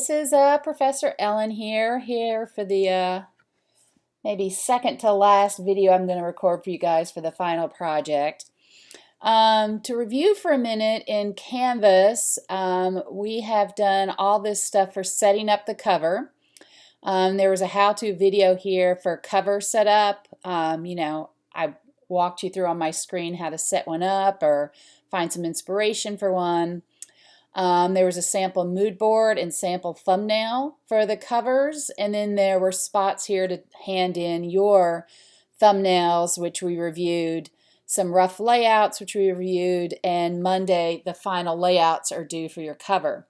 This is Professor Ellen here for the maybe second to last video I'm going to record for you guys for the final project. To review for a minute, in Canvas, we have done all this stuff for setting up the cover. There was a how-to video here for cover setup. I walked you through on my screen how to set one up or find some inspiration for one. There was a sample mood board and sample thumbnail for the covers, and then there were spots here to hand in your thumbnails, which we reviewed, some rough layouts, which we reviewed, and Monday the final layouts are due for your cover.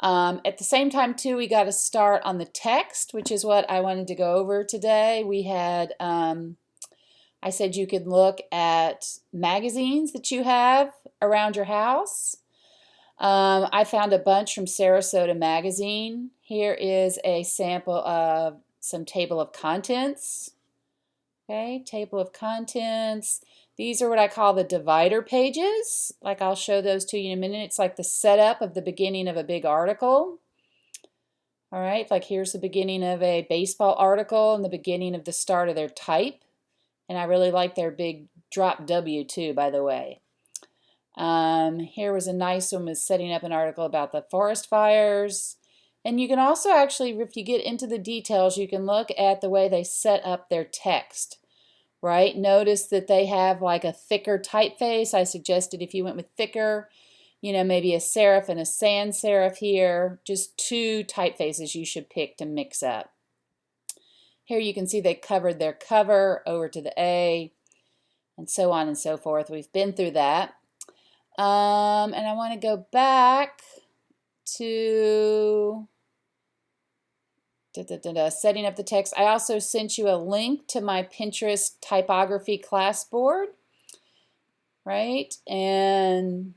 At the same time too, we got to start on the text, which is what I wanted to go over today. We had I said you could look at magazines that you have around your house. I found a bunch from Sarasota Magazine. Here is a sample of some table of contents. Okay, table of contents. These are what I call the divider pages. Like, I'll show those to you in a minute. It's like the setup of the beginning of a big article. All right, like here's the beginning of a baseball article and the beginning of the start of their type. And I really like their big drop W too, by the way. Here was a nice one with setting up an article about the forest fires. And you can also actually, if you get into the details, you can look at the way they set up their text, right? Notice that they have like a thicker typeface. I suggested if you went with thicker, maybe a serif and a sans serif here, just two typefaces you should pick to mix up. Here you can see they covered their cover over to the A, and so on and so forth. We've been through that. And I want to go back to setting up the text. I also sent you a link to my Pinterest typography class board, right? And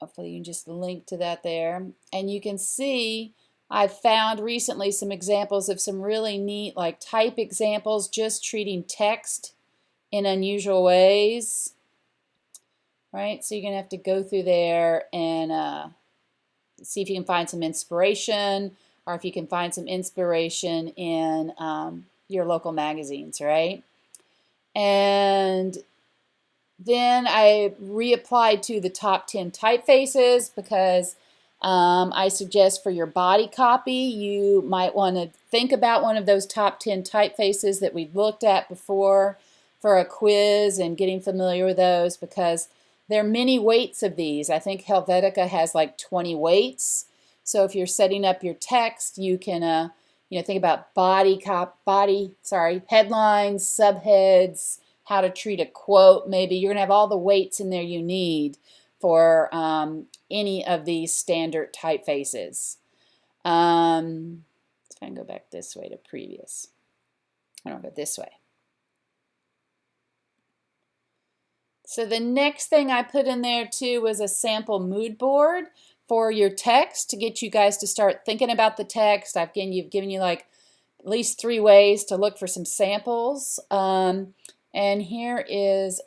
hopefully you can just link to that there. And you can see I've found recently some examples of some really neat like type examples, just treating text in unusual ways, right? So you're going to have to go through there and see if you can find some inspiration, or if you can find some inspiration in your local magazines, right? And then I reapplied to the top 10 typefaces because I suggest for your body copy, you might want to think about one of those top 10 typefaces that we looked at before for a quiz and getting familiar with those, because there are many weights of these. I think Helvetica has like 20 weights. So if you're setting up your text, you can think about headlines, subheads, how to treat a quote. Maybe you're going to have all the weights in there you need for any of these standard typefaces. Let's try and go back this way to previous. I don't go this way. So the next thing I put in there too was a sample mood board for your text to get you guys to start thinking about the text. I've given you like at least 3 ways to look for some samples. And here is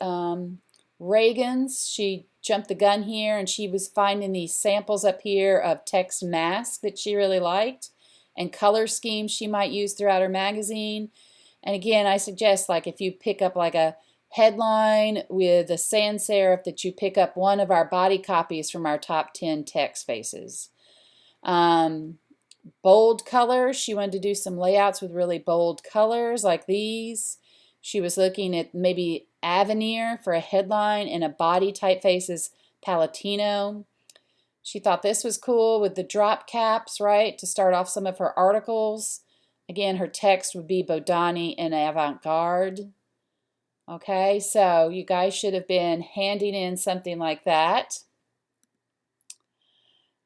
Reagan's. She jumped the gun here, and she was finding these samples up here of text masks that she really liked and color schemes she might use throughout her magazine. And again, I suggest like if you pick up like a headline with a sans serif, that you pick up one of our body copies from our top 10 text faces. Bold colors, she wanted to do some layouts with really bold colors like these. She was looking at maybe Avenir for a headline, and a body typeface is Palatino. She thought this was cool with the drop caps, right, to start off some of her articles. Again, her text would be Bodani and Avant-Garde. Okay, so you guys should have been handing in something like that.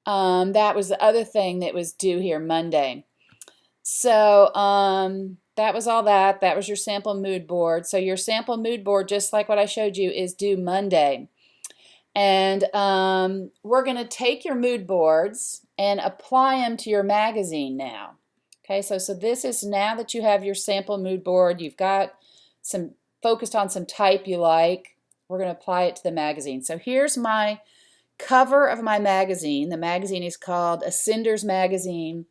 That was the other thing that was due here Monday. So that was all that. That was your sample mood board. So your sample mood board, just like what I showed you, is due Monday. And we're going to take your mood boards and apply them to your magazine now. Okay, so this is now that you have your sample mood board, you've got some focused on some type you like, we're going to apply it to the magazine. So here's my cover of my magazine. The magazine is called Ascenders Magazine.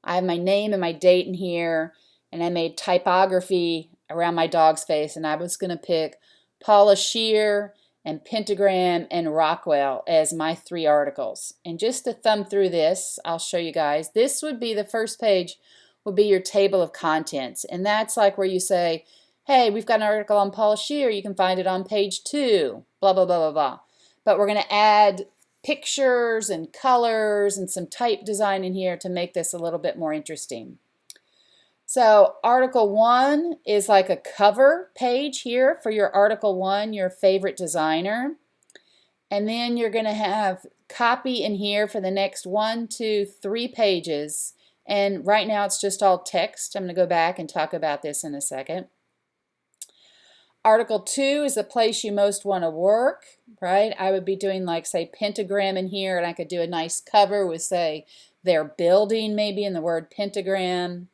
I have my name and my date in here, and I made typography around my dog's face, and I was going to pick Paula Scheer and Pentagram and Rockwell as my 3 articles. And just to thumb through this, I'll show you guys. This would be the first page, would be your table of contents, and that's like where you say, hey, we've got an article on Paula Scheer, you can find it on page 2, blah, blah, blah, blah, blah. But we're going to add pictures and colors and some type design in here to make this a little bit more interesting. So article 1 is like a cover page here for your article 1, your favorite designer. And then you're going to have copy in here for the next 1, 2, 3 pages. And right now it's just all text. I'm going to go back and talk about this in a second. Article 2 is the place you most want to work, right? I would be doing like, say, pentagram in here, and I could do a nice cover with, say, their building maybe in the word pentagram.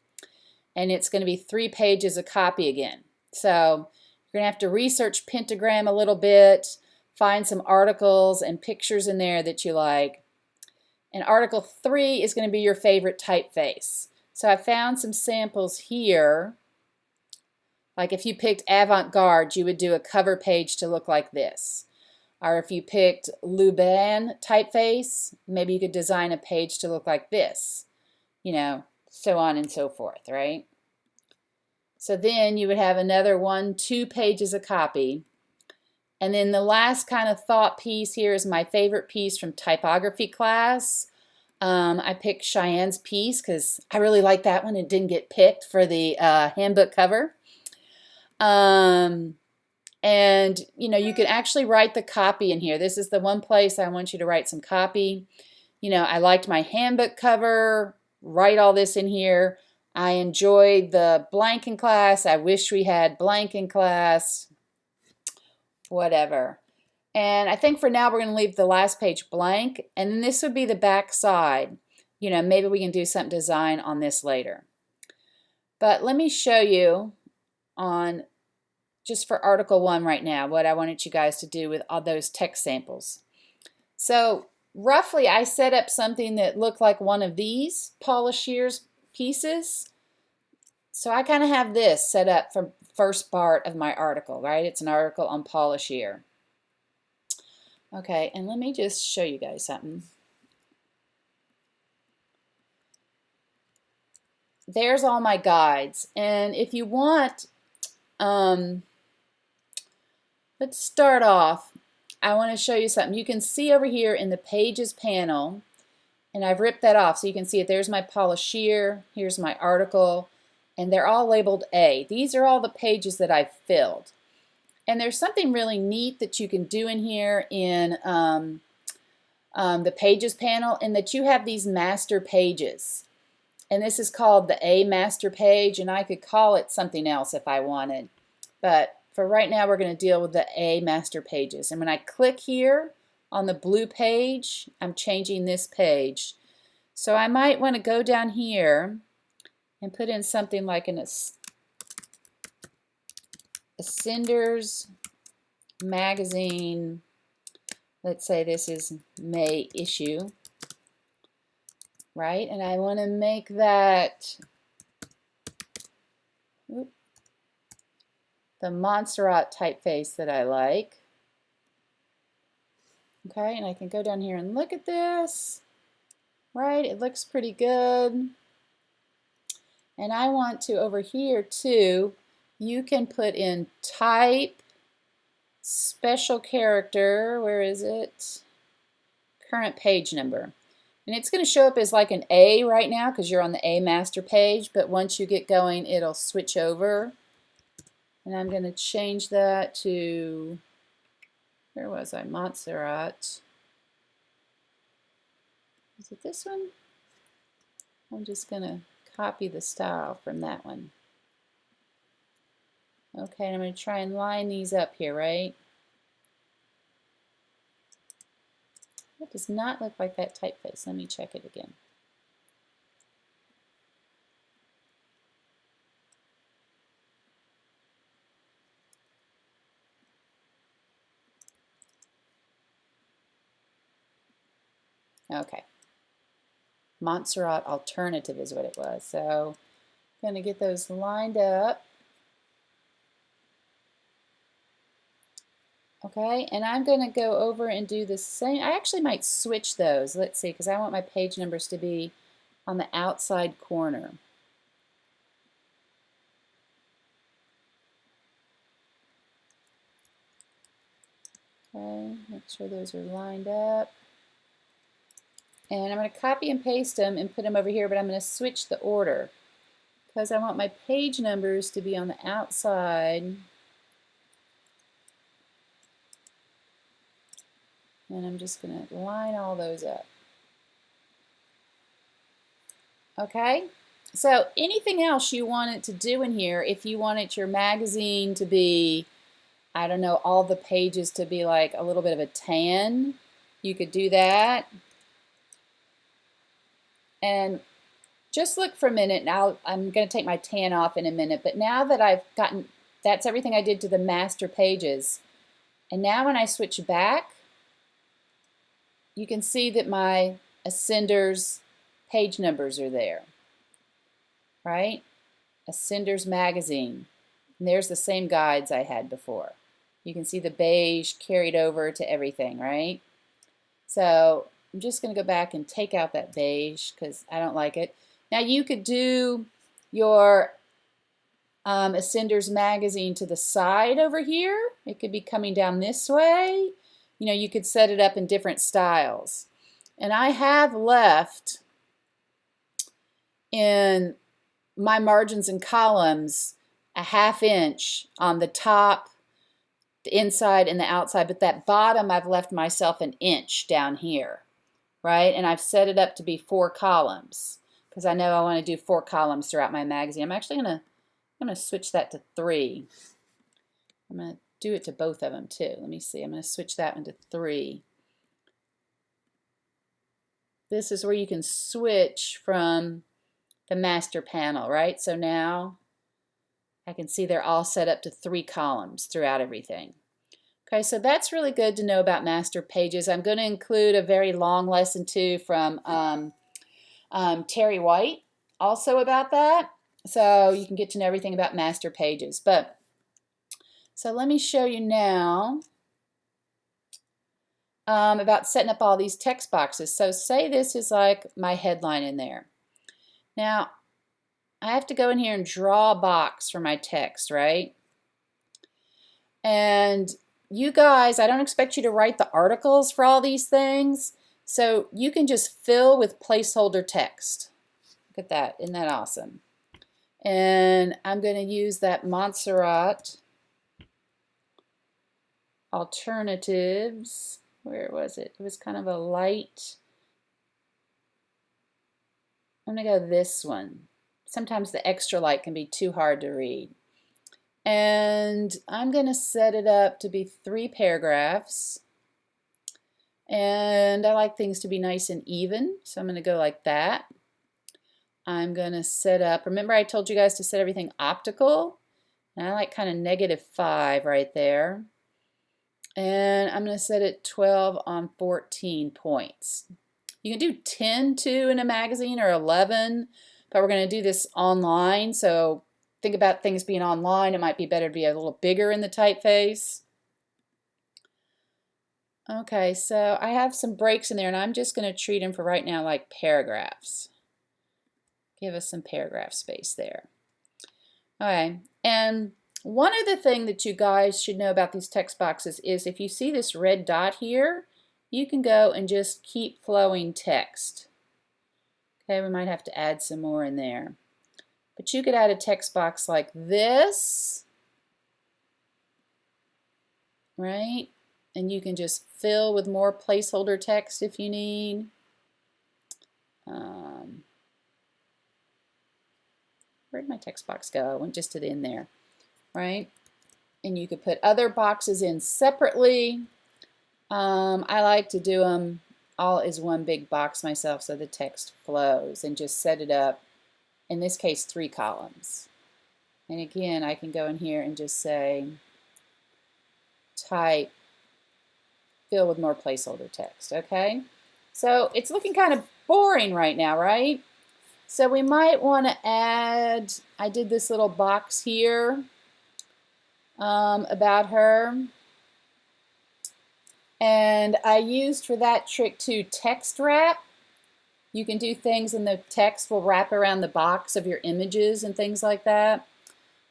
And it's going to be 3 pages of copy again. So you're going to have to research pentagram a little bit, find some articles and pictures in there that you like. And article 3 is going to be your favorite typeface. So I found some samples here. Like if you picked avant-garde, you would do a cover page to look like this. Or if you picked Luban typeface, maybe you could design a page to look like this. You know, so on and so forth, right? So then you would have another 1, 2 pages of copy. And then the last kind of thought piece here is my favorite piece from typography class. I picked Cheyenne's piece because I really like that one. It didn't get picked for the handbook cover. And you know, you can actually write the copy in here. This is the one place I want you to write some copy. You know, I liked my handbook cover. Write all this in here. I enjoyed the blank in class. I wish we had blank in class. Whatever. And I think for now we're going to leave the last page blank, and then this would be the back side. You know, maybe we can do some design on this later. But let me show you on just for article 1 right now what I wanted you guys to do with all those text samples. So roughly I set up something that looked like one of these Paula Scheer's pieces. So I kind of have this set up for first part of my article, right? It's an article on Paula Scheer. Okay, and let me just show you guys something. There's all my guides, and if you want, let's start off. I want to show you something. You can see over here in the Pages panel, and I've ripped that off so you can see it. There's my Paula Scheer, here's my article, and they're all labeled A. These are all the pages that I've filled. And there's something really neat that you can do in here in the Pages panel, in that you have these master pages. And this is called the A master page, and I could call it something else if I wanted. But for right now, we're going to deal with the A master pages. And when I click here on the blue page, I'm changing this page. So I might want to go down here and put in something like an Ascenders Magazine. Let's say this is May issue, right? And I want to make that the Montserrat typeface that I like. Okay, and I can go down here and look at this, right? It looks pretty good. And I want to, over here too, you can put in type, special character, where is it? Current page number. And it's going to show up as like an A right now because you're on the A master page, but once you get going, it'll switch over. And I'm going to change that to, where was I? Montserrat. Is it this one? I'm just going to copy the style from that one. Okay, and I'm going to try and line these up here, right? That does not look like that typeface. Let me check it again. Okay. Montserrat Alternative is what it was. So I'm going to get those lined up. Okay, and I'm going to go over and do the same. I actually might switch those. Let's see, because I want my page numbers to be on the outside corner. Okay, make sure those are lined up. And I'm going to copy and paste them and put them over here, but I'm going to switch the order because I want my page numbers to be on the outside. And I'm just going to line all those up. Okay, so anything else you want it to do in here, if you wanted your magazine to be, I don't know, all the pages to be like a little bit of a tan, you could do that. And just look for a minute. Now I'm going to take my tan off in a minute, but now that I've gotten, that's everything I did to the master pages. And now when I switch back, you can see that my Ascenders page numbers are there, right? Ascenders magazine. And there's the same guides I had before. You can see the beige carried over to everything, right? So I'm just going to go back and take out that beige because I don't like it. Now you could do your Ascenders magazine to the side over here. It could be coming down this way. You know, you could set it up in different styles. And I have left in my margins and columns a 1/2 inch on the top, the inside, and the outside, but that bottom I've left myself an inch down here, right? And I've set it up to be 4 columns because I know I want to do 4 columns throughout my magazine. I'm actually I'm going to switch that to 3. I'm going to do it to both of them too. Let me see. I'm going to switch that one to 3. This is where you can switch from the master panel, right? So now I can see they're all set up to 3 columns throughout everything. Okay, so that's really good to know about master pages. I'm going to include a very long lesson too from Terry White also about that. So you can get to know everything about master pages. But so let me show you now about setting up all these text boxes. So say this is like my headline in there. Now I have to go in here and draw a box for my text, right? And you guys, I don't expect you to write the articles for all these things. So you can just fill with placeholder text. Look at that. Isn't that awesome? And I'm going to use that Montserrat Alternatives. Where was it? It was kind of a light. I'm going to go this one. Sometimes the extra light can be too hard to read. And I'm going to set it up to be 3 paragraphs. And I like things to be nice and even, so I'm going to go like that. I'm going to set up, remember I told you guys to set everything optical? And I like kind of -5 right there. And I'm going to set it 12 on 14 points. You can do 10 too in a magazine or 11, but we're going to do this online, so think about things being online. It might be better to be a little bigger in the typeface. Okay, so I have some breaks in there, and I'm just going to treat them for right now like paragraphs. Give us some paragraph space there. Okay, and one other thing that you guys should know about these text boxes is if you see this red dot here, you can go and just keep flowing text. Okay, we might have to add some more in there. But you could add a text box like this, right? And you can just fill with more placeholder text if you need. Where'd my text box go? I went just to the end there, right? And you could put other boxes in separately. I like to do them all as one big box myself so the text flows, and just set it up, in this case 3 columns. And again, I can go in here and just say type, fill with more placeholder text, okay? So it's looking kind of boring right now, right? So we might want to add, I did this little box here about her. And I used for that trick too text wrap. You can do things and the text will wrap around the box of your images and things like that.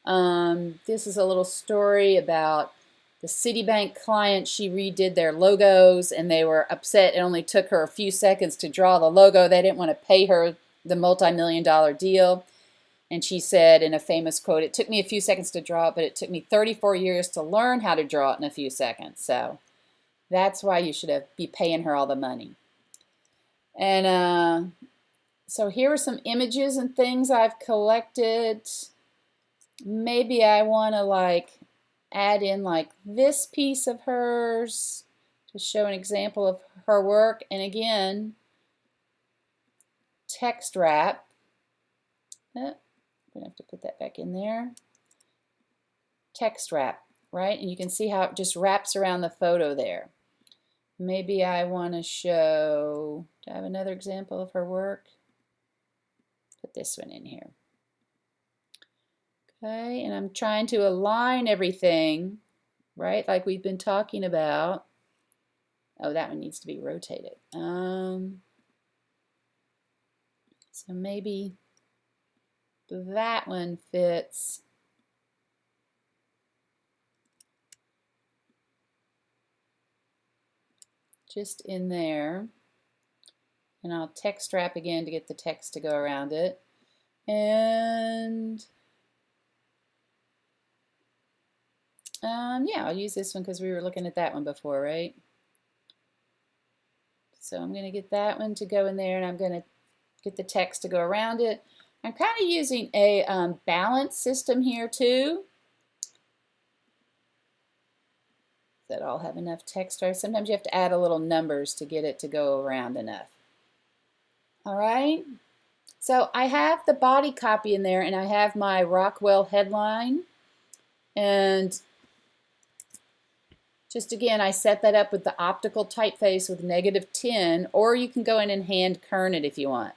This is a little story about the Citibank client. She redid their logos and they were upset. It only took her a few seconds to draw the logo. They didn't want to pay her the multi-million-dollar deal. And she said in a famous quote, "It took me a few seconds to draw it, but it took me 34 years to learn how to draw it in a few seconds." So that's why you should be paying her all the money. And so here are some images and things I've collected. Maybe I want to like add in like this piece of hers to show an example of her work. And again, text wrap. I'm going to have to put that back in there. Text wrap, right? And you can see how it just wraps around the photo there. Maybe I want to show, do I have another example of her work? Put this one in here. Okay, and I'm trying to align everything, right, like we've been talking about. Oh, that one needs to be rotated. So maybe that one fits. Just in there. And I'll text wrap again to get the text to go around it. And yeah, I'll use this one because we were looking at that one before, right? So I'm going to get that one to go in there and I'm going to get the text to go around it. I'm kind of using a balance system here too. That all have enough text. Or sometimes you have to add a little numbers to get it to go around enough. All right. So I have the body copy in there and I have my Rockwell headline. And just again, I set that up with the optical typeface with -10, or you can go in and hand kern it if you want.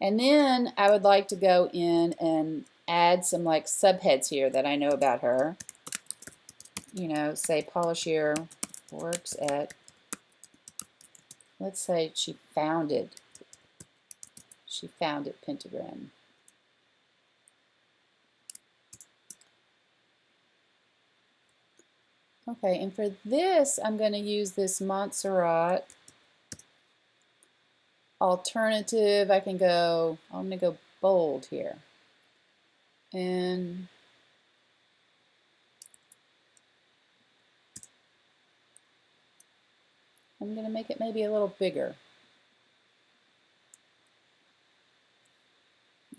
And then I would like to go in and add some like subheads here that I know about her. You know, say Paula Scheer works at, let's say she founded Pentagram. Okay, and for this, I'm going to use this Montserrat alternative. I'm going to go bold here. And I'm going to make it maybe a little bigger.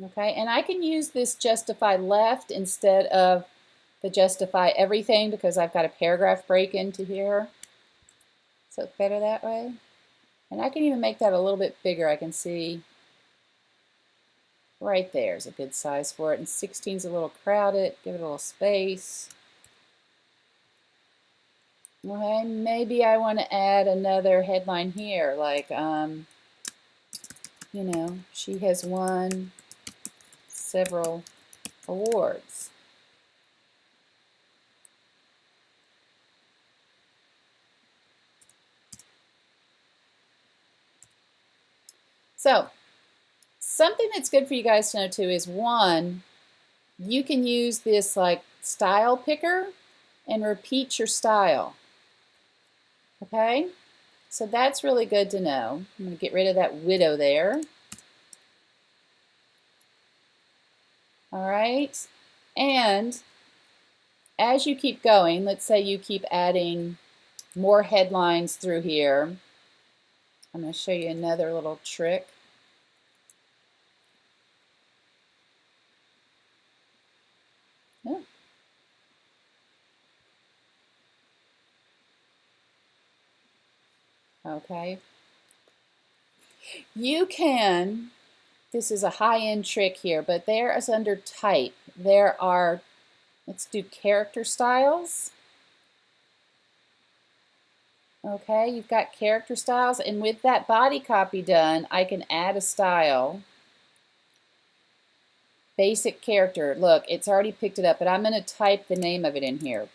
Okay, and I can use this justify left instead of the justify everything because I've got a paragraph break into here. So it's better that way. And I can even make that a little bit bigger. I can see right there is a good size for it. And 16 is a little crowded. Give it a little space. Okay, maybe I want to add another headline here, like, you know, she has won several awards. So, something that's good for you guys to know too is one, you can use this like style picker and repeat your style. Okay, so that's really good to know. I'm going to get rid of that widow there. All right, and as you keep going, let's say you keep adding more headlines through here. I'm going to show you another little trick. Oh. Okay. You can, this is a high-end trick here, but there is under type. There are, let's do character styles. Okay, you've got character styles, and with that body copy done, I can add a style. Basic character. Look, it's already picked it up, but I'm going to type the name of it in here.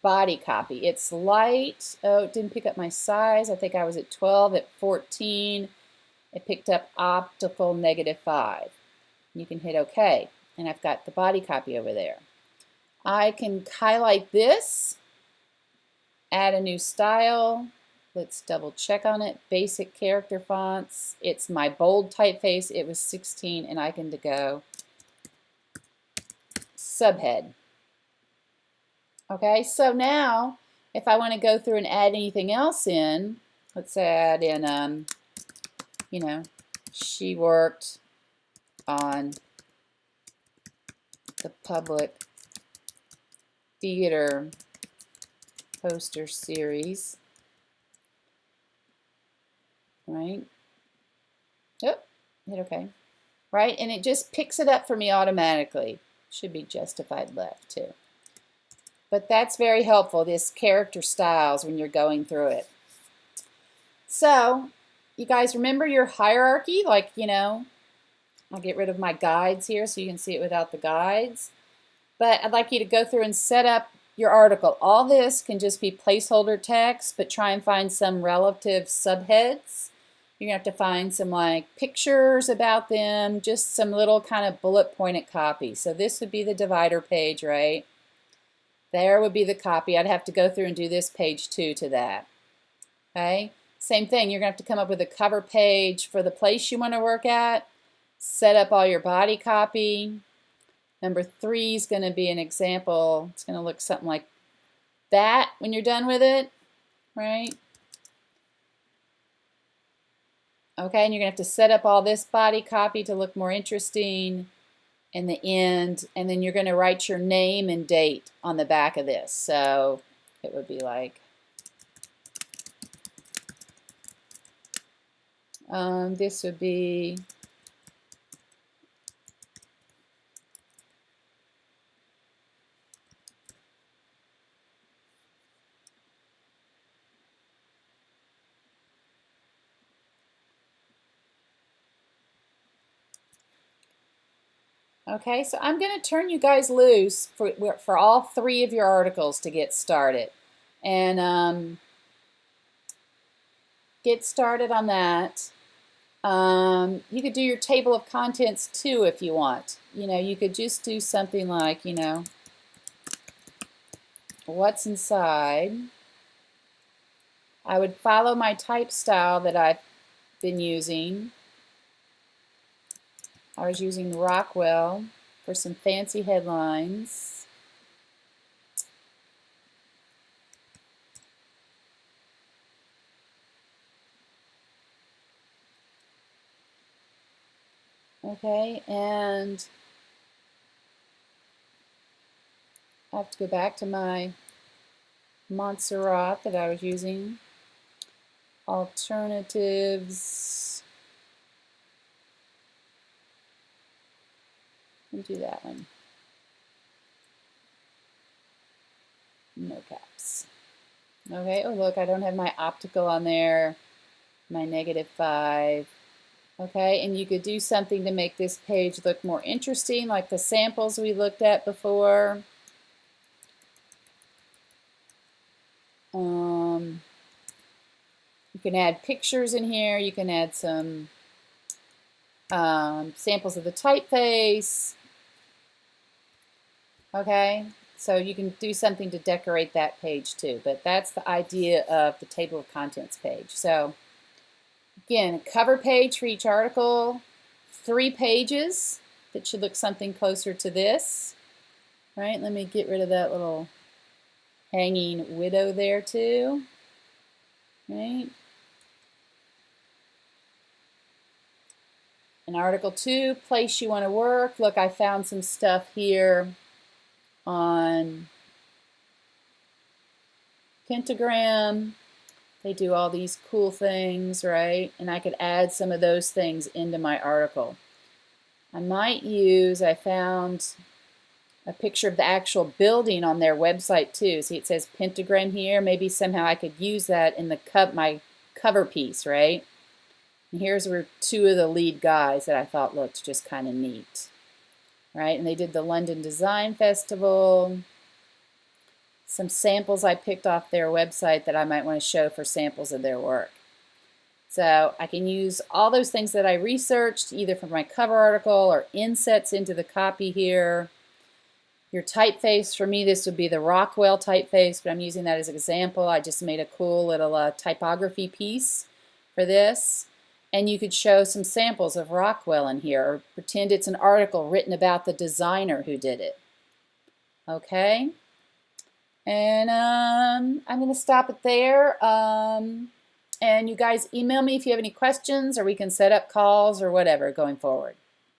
Body copy. It's light. Oh, it didn't pick up my size. I think I was at 12, at 14. It picked up optical -5. You can hit OK, and I've got the body copy over there. I can highlight this, add a new style. Let's double check on it. Basic character fonts. It's my bold typeface. It was 16, and I can go subhead. Okay, so now if I want to go through and add anything else in, let's add in, you know, she worked on the public theater poster series. Right? Yep, hit OK. Right, and it just picks it up for me automatically. Should be justified left too. But that's very helpful, this character styles when you're going through it. So, you guys remember your hierarchy? Like, you know, I'll get rid of my guides here so you can see it without the guides. But I'd like you to go through and set up your article. All this can just be placeholder text, but try and find some relative subheads. You're going to have to find some like pictures about them, just some little kind of bullet pointed copy. So this would be the divider page, right? There would be the copy. I'd have to go through and do this page too to that. Okay? Same thing, you're going to have to come up with a cover page for the place you want to work at. Set up all your body copy. Number 3 is going to be an example. It's going to look something like that when you're done with it, right? Okay, and you're going to have to set up all this body copy to look more interesting in the end, and then you're going to write your name and date on the back of this. So it would be like, this would be okay, so I'm going to turn you guys loose for all 3 of your articles to get started. And get started on that. You could do your table of contents too if you want. You know, you could just do something like, you know, what's inside. I would follow my type style that I've been using. I was using Rockwell for some fancy headlines. Okay, and I have to go back to my Montserrat that I was using. Alternatives. And do that one. No caps. Okay, oh look, I don't have my optical on there. My -5. Okay, and you could do something to make this page look more interesting, like the samples we looked at before. You can add pictures in here. You can add some samples of the typeface. Okay, so you can do something to decorate that page too, but that's the idea of the table of contents page. So again, a cover page for each article, 3 pages that should look something closer to this. Right, let me get rid of that little hanging widow there too. Right. In Article 2, place you want to work. Look, I found some stuff here on Pentagram. They do all these cool things, right? And I could add some of those things into my article. I might use, I found a picture of the actual building on their website too. See, it says pentagram here. Maybe somehow I could use that in the my cover piece, right? And here's where two of the lead guys that I thought looked just kind of neat, right? And they did the London Design Festival. Some samples I picked off their website that I might want to show for samples of their work. So I can use all those things that I researched either from my cover article or insets into the copy here. Your typeface, for me this would be the Rockwell typeface, but I'm using that as an example. I just made a cool little typography piece for this. And you could show some samples of Rockwell in here, or pretend it's an article written about the designer who did it. Okay? And I'm going to stop it there. And you guys email me if you have any questions, or we can set up calls or whatever going forward.